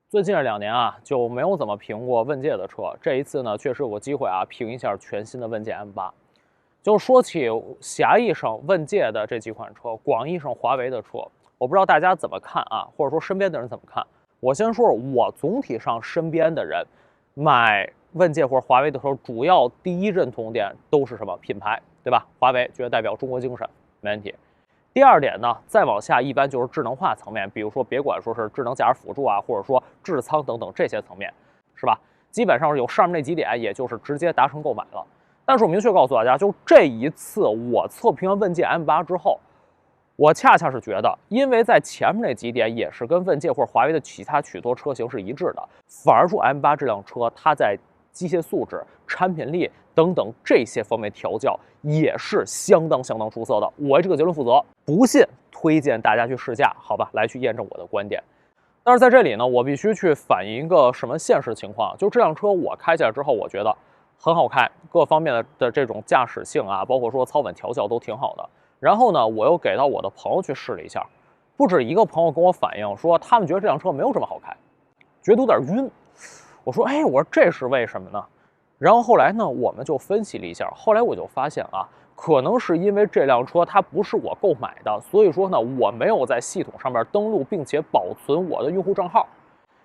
最近这2年啊，就没有怎么评过问界的车。这一次呢，确实有个机会啊，评一下全新的问界 M8。就说起狭义上问界的这几款车，广义上华为的车，我不知道大家怎么看啊，或者说身边的人怎么看。我先说说我总体上身边的人买问界或者华为的时候，主要第一认同点都是什么？品牌，对吧？华为觉得代表中国精神，没问题。第二点呢，再往下一般就是智能化层面，比如说别管说是智能驾驶辅助啊，或者说智仓等等这些层面，是吧？基本上有上面那几点，也就是直接达成购买了。但是我明确告诉大家，就这一次我测评完问界 M8之后，我恰恰是觉得，因为在前面那几点也是跟问界或者华为的其他许多车型是一致的，反而说 M8这辆车它在机械素质、产品力等等这些方面调教也是相当出色的。我为这个结论负责，不信推荐大家去试驾，好吧，来去验证我的观点。但是在这里呢，我必须去反映一个什么现实情况，就这辆车我开起来之后，我觉得很好开，各方面的这种驾驶性啊，包括说操稳调教都挺好的。然后呢，我又给到我的朋友去试了一下，不止一个朋友跟我反映说，他们觉得这辆车没有这么好开，觉得有点晕。我说，哎，我说这是为什么呢？然后后来呢，我们就分析了一下，后来我就发现啊，可能是因为这辆车它不是我购买的，所以说呢，我没有在系统上面登录并且保存我的用户账号，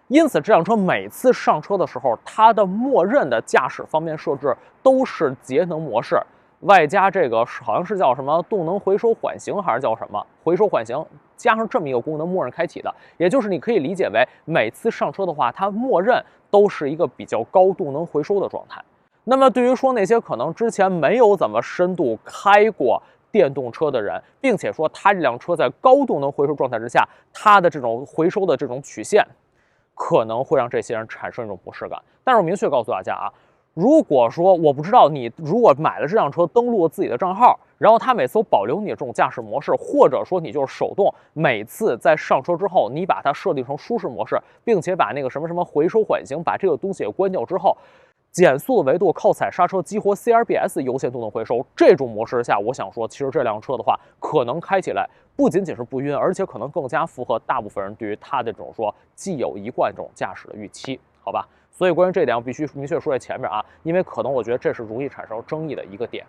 因此这辆车每次上车的时候，它的默认的驾驶方面设置都是节能模式，外加这个好像是叫什么动能回收缓行还是叫什么回收缓行，加上这么一个功能默认开启的，也就是你可以理解为每次上车的话，它默认都是一个比较高动能回收的状态。那么对于说那些可能之前没有怎么深度开过电动车的人，并且说它这辆车在高动能回收状态之下，它的这种回收的这种曲线，可能会让这些人产生一种不适感。但是我明确告诉大家啊，如果说我不知道你如果买了这辆车登录了自己的账号，然后它每次都保留你的这种驾驶模式，或者说你就是手动每次在上车之后，你把它设定成舒适模式，并且把那个什么回收缓行把这个东西给关掉之后，减速的维度靠踩刹车激活 CRBS 优先动能回收，这种模式下，我想说，其实这辆车的话，可能开起来不仅仅是不晕，而且可能更加符合大部分人对于它的这种说既有一贯这种驾驶的预期，好吧？所以关于这点，我必须明确说在前面啊，因为可能我觉得这是容易产生争议的一个点。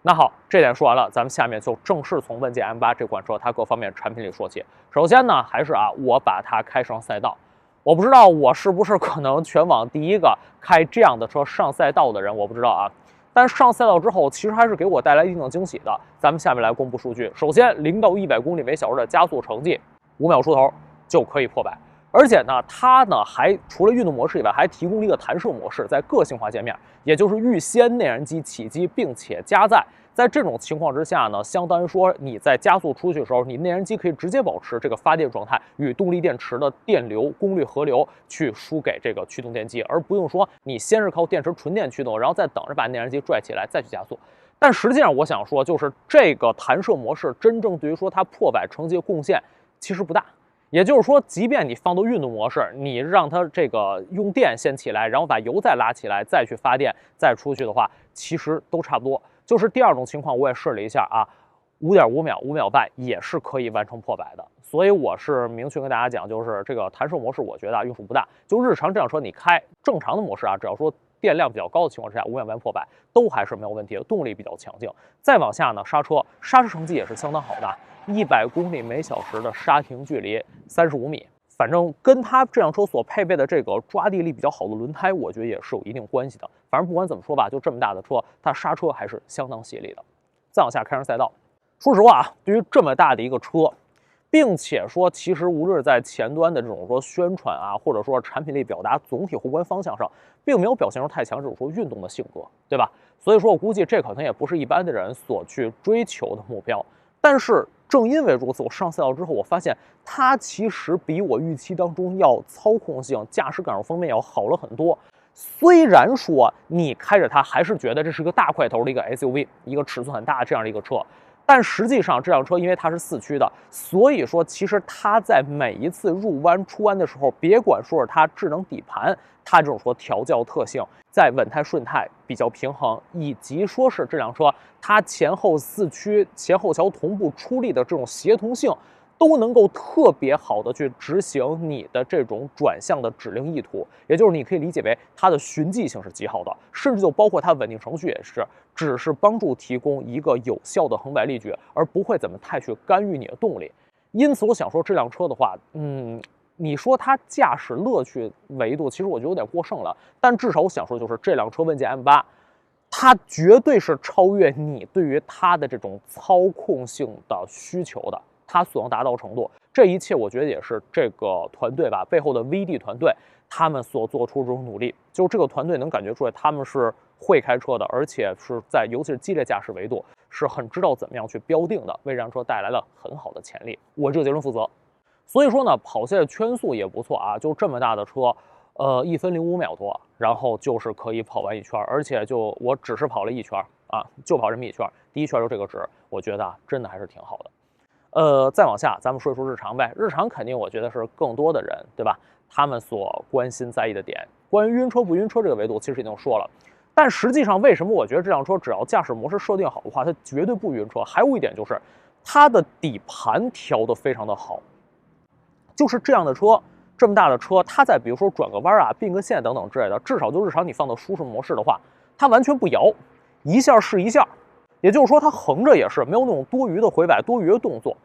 那好，这点说完了，咱们下面就正式从问界 M8这款车它各方面产品力说起。首先呢，还是啊，我把它开上赛道。我不知道我是不是可能全网第一个开这样的车上赛道的人，我不知道啊。但上赛道之后，其实还是给我带来一定的惊喜的。咱们下面来公布数据。首先，0到100公里每小时的加速成绩，5秒出头就可以破100。而且呢，它呢还除了运动模式以外，还提供了一个弹射模式，在个性化界面，也就是预先内燃机起机并且加载。在这种情况之下呢，相当于说你在加速出去的时候，你内燃机可以直接保持这个发电状态，与动力电池的电流、功率合流去输给这个驱动电机，而不用说你先是靠电池纯电驱动，然后再等着把内燃机拽起来再去加速。但实际上，我想说，就是这个弹射模式真正对于说它破100成绩的贡献其实不大。也就是说，即便你放到运动模式，你让它这个用电先起来，然后把油再拉起来，再去发电，再出去的话，其实都差不多。就是第二种情况，我也试了一下啊，5.5秒、5秒半也是可以完成破100的。所以我是明确跟大家讲，就是这个弹射模式，我觉得用处不大。就日常这辆车你开正常的模式啊，只要说电量比较高的情况之下，5秒半破100都还是没有问题的，动力比较强劲。再往下呢，刹车成绩也是相当好的，100公里每小时的刹停距离35米。反正跟它这辆车所配备的这个抓地力比较好的轮胎，我觉得也是有一定关系的。反正不管怎么说吧，就这么大的车，它刹车还是相当犀利的。再往下开上赛道，说实话啊，对于这么大的一个车，并且说其实无论在前端的这种说宣传啊，或者说产品力表达总体宏观方向上，并没有表现出太强这种说运动的性格，对吧？所以说我估计这可能也不是一般的人所去追求的目标。但是正因为如此，我上赛道之后，我发现它其实比我预期当中要操控性、驾驶感受方面要好了很多。虽然说你开着它还是觉得这是个大块头的一个 SUV， 一个尺寸很大的这样的一个车，但实际上这辆车因为它是4驱的，所以说其实它在每一次入弯出弯的时候，别管说是它智能底盘，它这种说调教特性，在稳态顺态比较平衡，以及说是这辆车它前后4驱前后桥同步出力的这种协同性，都能够特别好的去执行你的这种转向的指令意图，也就是你可以理解为它的循迹性是极好的，甚至就包括它稳定程序也是，只是帮助提供一个有效的横摆力矩，而不会怎么太去干预你的动力。因此，我想说这辆车的话，你说它驾驶乐趣维度，其实我觉得有点过剩了。但至少我想说，就是这辆车问界 M8，它绝对是超越你对于它的这种操控性的需求的，它所能达到程度。这一切我觉得也是这个团队吧，背后的 VD 团队他们所做出这种努力。就这个团队能感觉出来，他们是会开车的，而且是在尤其是激烈驾驶维度是很知道怎么样去标定的，为这辆车带来了很好的潜力。我这个结论负责。所以说呢，跑下来圈速也不错啊，就这么大的车，1分05秒多，然后就是可以跑完一圈，而且我只是跑了一圈啊，就跑这么一圈，第一圈就这个值，我觉得啊，真的还是挺好的。再往下，咱们说一说日常呗。日常肯定我觉得是更多的人，对吧？他们所关心在意的点，关于晕车不晕车这个维度，其实已经说了。但实际上，为什么我觉得这辆车只要驾驶模式设定好的话，它绝对不晕车？还有一点就是，它的底盘调得非常的好。就是这样的车，这么大的车，它在比如说转个弯啊、并个线等等之类的，至少就日常你放到舒适模式的话，它完全不摇，一下是一下。也就是说，它横着也是没有那种多余的回摆、多余的动作，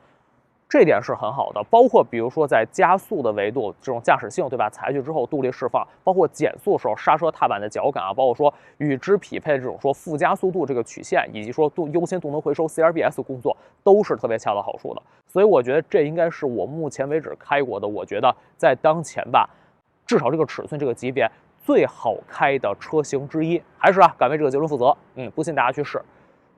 这点是很好的。包括比如说在加速的维度，这种驾驶性，对吧？踩下去之后动力释放，包括减速时候刹车踏板的脚感啊，包括说与之匹配的这种说负加速度这个曲线，以及说优先动能回收 CRBS 工作，都是特别恰到好处的。所以我觉得这应该是我目前为止开过的，我觉得在当前吧，至少这个尺寸这个级别最好开的车型之一。还是啊，敢为这个结论负责。不信大家去试。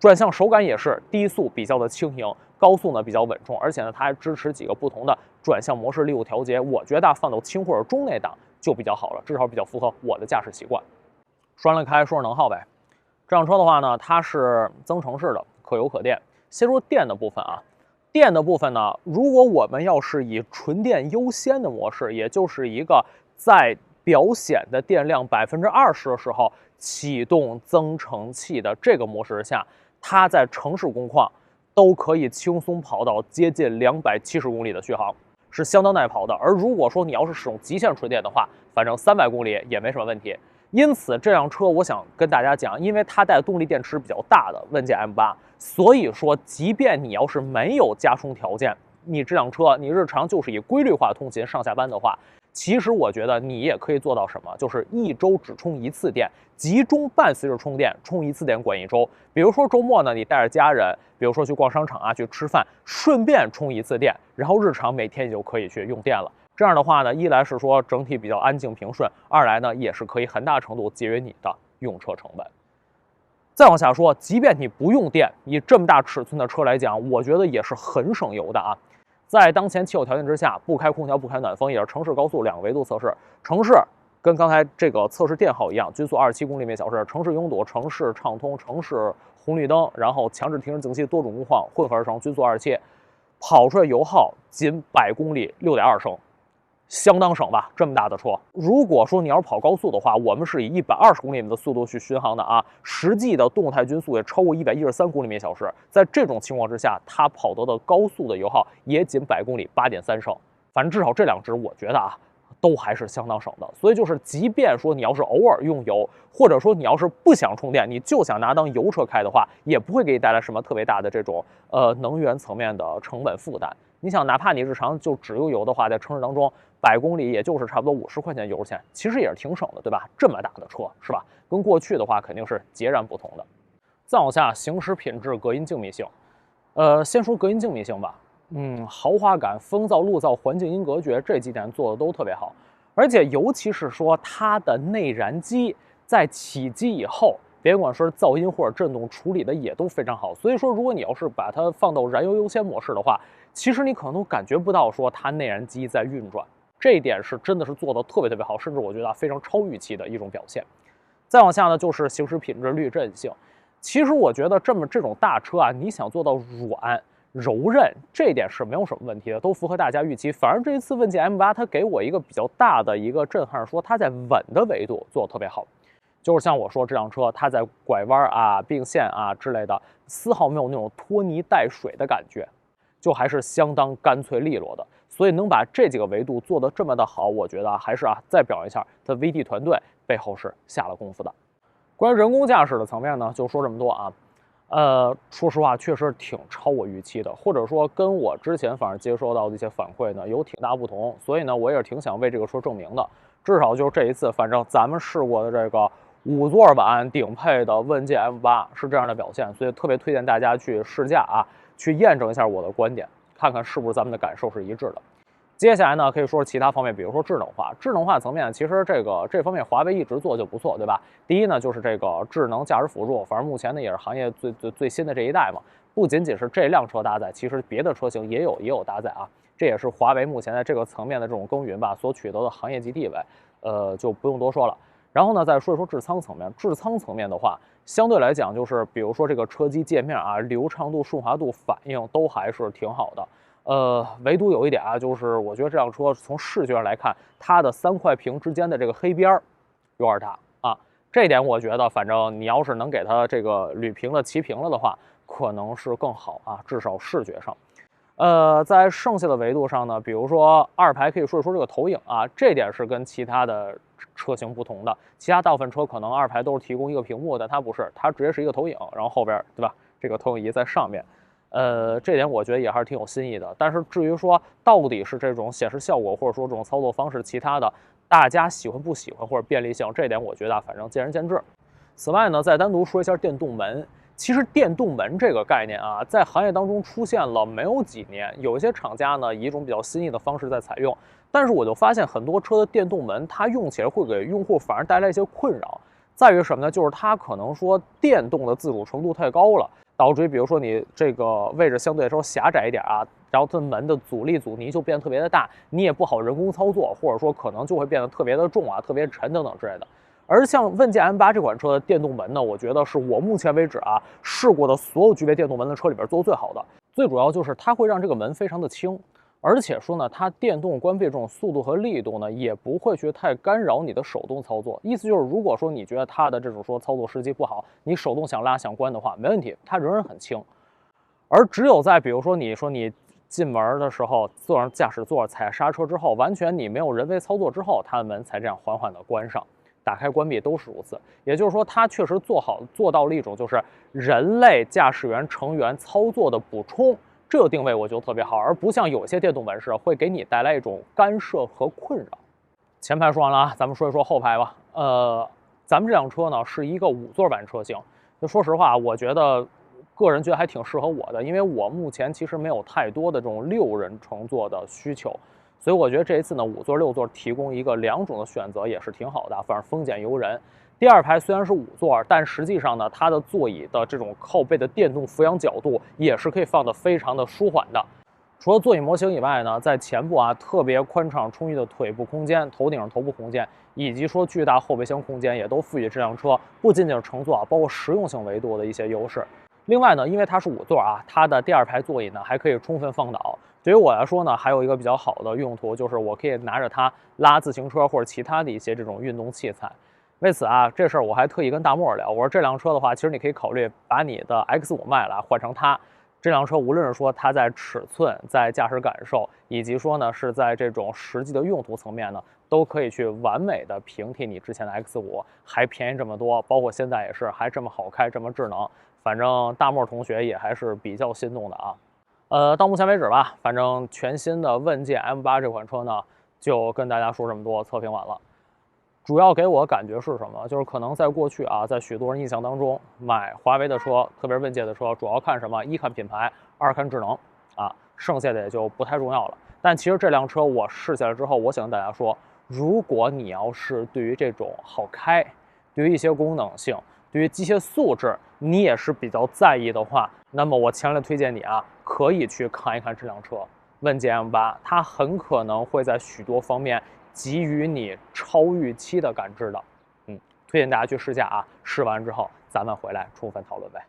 转向手感也是低速比较的轻盈，高速呢比较稳重，而且呢它还支持几个不同的转向模式力度调节。我觉得放到轻或者中内档就比较好了，至少比较符合我的驾驶习惯。说完了开，说说能耗呗。这辆车的话呢，它是增程式的，可油可电。先说电的部分啊，电的部分呢，如果我们要是以纯电优先的模式，也就是一个在表显的电量20%的时候启动增程器的这个模式下，它在城市工况都可以轻松跑到接近270公里的续航，是相当耐跑的。而如果说你要是使用极限纯电的话，反正300公里也没什么问题。因此这辆车我想跟大家讲，因为它带动力电池比较大的问界 M8，所以说即便你要是没有加充条件，你这辆车你日常就是以规律化通勤上下班的话，其实我觉得你也可以做到什么，就是一周只充一次电，集中伴随着充电，充一次电管一周。比如说周末呢，你带着家人，比如说去逛商场啊，去吃饭，顺便充一次电，然后日常每天你就可以去用电了。这样的话呢，一来是说整体比较安静平顺，二来呢也是可以很大程度节约你的用车成本。再往下说，即便你不用电，以这么大尺寸的车来讲，我觉得也是很省油的啊。在当前气候条件之下，不开空调、不开暖风，也是城市高速2个维度测试。城市跟刚才这个测试电耗一样，均速27公里每小时，城市拥堵、城市畅通、城市红绿灯，然后强制停止景气多种工况混合而成，均速27，跑出来油耗仅100公里6.2升。相当省吧，这么大的车。如果说你要是跑高速的话，我们是以120公里的速度去巡航的啊，实际的动态均速也超过113公里每小时。在这种情况之下，它跑得的高速的油耗也仅100公里8.3升。反正至少这两值，我觉得啊，都还是相当省的。所以就是，即便说你要是偶尔用油，或者说你要是不想充电，你就想拿当油车开的话，也不会给你带来什么特别大的这种能源层面的成本负担。你想，哪怕你日常就只用油的话，在城市当中100公里也就是差不多50块钱油钱，其实也是挺省的，对吧？这么大的车是吧？跟过去的话肯定是截然不同的。再往下，行驶品质、隔音静谧性。先说隔音静谧性吧。豪华感、风噪、路噪、环境音隔绝这几点做的都特别好，而且尤其是说它的内燃机在起机以后，别管说是噪音或者震动处理的也都非常好。所以说，如果你要是把它放到燃油优先模式的话，其实你可能都感觉不到说它内燃机在运转，这一点是真的是做的特别特别好，甚至我觉得非常超预期的一种表现。再往下呢，就是行驶品质、滤震性。其实我觉得这种大车啊，你想做到软柔韧，这一点是没有什么问题的，都符合大家预期。反而这一次问界 M8，它给我一个比较大的一个震撼，说它在稳的维度做得特别好。就是像我说这辆车，它在拐弯啊、并线啊之类的，丝毫没有那种拖泥带水的感觉。就还是相当干脆利落的。所以能把这几个维度做得这么的好，我觉得还是再表扬一下它 VD 团队背后是下了功夫的。关于人工驾驶的层面呢，就说这么多啊。说实话，确实挺超我预期的，或者说跟我之前反正接收到的一些反馈呢有挺大不同，所以呢，我也是挺想为这个车证明的。至少就是这一次，反正咱们试过的这个5座版顶配的问界 M8是这样的表现，所以特别推荐大家去试驾啊，去验证一下我的观点，看看是不是咱们的感受是一致的。接下来呢，可以说其他方面，比如说智能化。智能化层面，其实这方面华为一直做就不错，对吧？第一呢，就是这个智能驾驶辅助，反正目前呢也是行业最新的这一代嘛。不仅仅是这辆车搭载，其实别的车型也有搭载啊。这也是华为目前在这个层面的这种耕耘吧所取得的行业级地位，就不用多说了。然后呢，再说一说智舱层面。智舱层面的话，相对来讲，就是比如说这个车机界面啊，流畅度、顺滑度、反应都还是挺好的。唯独有一点啊，就是我觉得这辆车从视觉上来看，它的3块屏之间的这个黑边有点大啊。这一点我觉得，反正你要是能给它这个铝屏的齐屏了的话，可能是更好啊，至少视觉上。在剩下的维度上呢，比如说2排可以说一说这个投影啊，这点是跟其他的车型不同的。其他大部分车可能2排都是提供一个屏幕的，它不是，它直接是一个投影，然后后边对吧？这个投影仪在上面。这点我觉得也还是挺有新意的。但是至于说到底是这种显示效果，或者说这种操作方式，其他的大家喜欢不喜欢或者便利性，这点我觉得反正见仁见智。此外呢，再单独说一下电动门。其实电动门这个概念啊，在行业当中出现了没有几年，有一些厂家呢以一种比较新颖的方式在采用，但是我就发现很多车的电动门，它用起来会给用户反而带来一些困扰，在于什么呢？就是它可能说电动的自主程度太高了。导致于比如说你这个位置相对来说狭窄一点啊，然后它门的阻力阻尼就变得特别的大，你也不好人工操作，或者说可能就会变得特别的重啊，特别沉等等之类的。而像问界 M8这款车的电动门呢，我觉得是我目前为止啊试过的所有具备电动门的车里边做的最好的。最主要就是它会让这个门非常的轻。而且说呢，它电动关闭这种速度和力度呢，也不会去太干扰你的手动操作。意思就是，如果说你觉得它的这种操作时机不好，你手动想拉想关的话，没问题，它仍然很轻。而只有在比如说你进门的时候，坐上驾驶座踩刹车之后，完全你没有人为操作之后，它的门才这样缓缓的关上，打开关闭都是如此。也就是说，它确实做到了一种就是人类驾驶员成员操作的补充。这个定位我觉得特别好，而不像有些电动门市会给你带来一种干涉和困扰。前排说完了啊，咱们说一说后排吧。咱们这辆车呢是一个5座版车型，就说实话，我觉得个人觉得还挺适合我的，因为我目前其实没有太多的这种6人乘坐的需求，所以我觉得这一次呢5座6座提供一个2种的选择也是挺好的，反正丰俭由人。第2排虽然是5座，但实际上呢，它的座椅的这种靠背的电动俯仰角度也是可以放得非常的舒缓的。除了座椅模型以外呢，在前部啊特别宽敞充裕的腿部空间、头顶头部空间，以及说巨大后备箱空间，也都赋予这辆车不仅仅是乘坐啊，包括实用性维度的一些优势。另外呢，因为它是5座啊，它的第2排座椅呢还可以充分放倒。对于我来说呢，还有一个比较好的用途，就是我可以拿着它拉自行车或者其他的一些这种运动器材。为此啊，这事儿我还特意跟大漠聊，我说这辆车的话，其实你可以考虑把你的 X5卖了，换成它。这辆车无论是说它在尺寸、在驾驶感受，以及说呢是在这种实际的用途层面呢，都可以去完美的平替你之前的 X5，还便宜这么多，包括现在也是还这么好开、这么智能。反正大漠同学也还是比较心动的啊。到目前为止吧，反正全新的问界 M8这款车呢，就跟大家说这么多，测评完了。主要给我感觉是什么？就是可能在过去啊，在许多人印象当中，买华为的车，特别是问界的车，主要看什么？一看品牌，二看智能，啊，剩下的也就不太重要了。但其实这辆车我试下来之后，我想跟大家说，如果你要是对于这种好开，对于一些功能性，对于机械素质，你也是比较在意的话，那么我强烈推荐你啊，可以去看一看这辆车，问界 M8，它很可能会在许多方面给予你超预期的感知的，推荐大家去试驾啊，试完之后咱们回来充分讨论呗。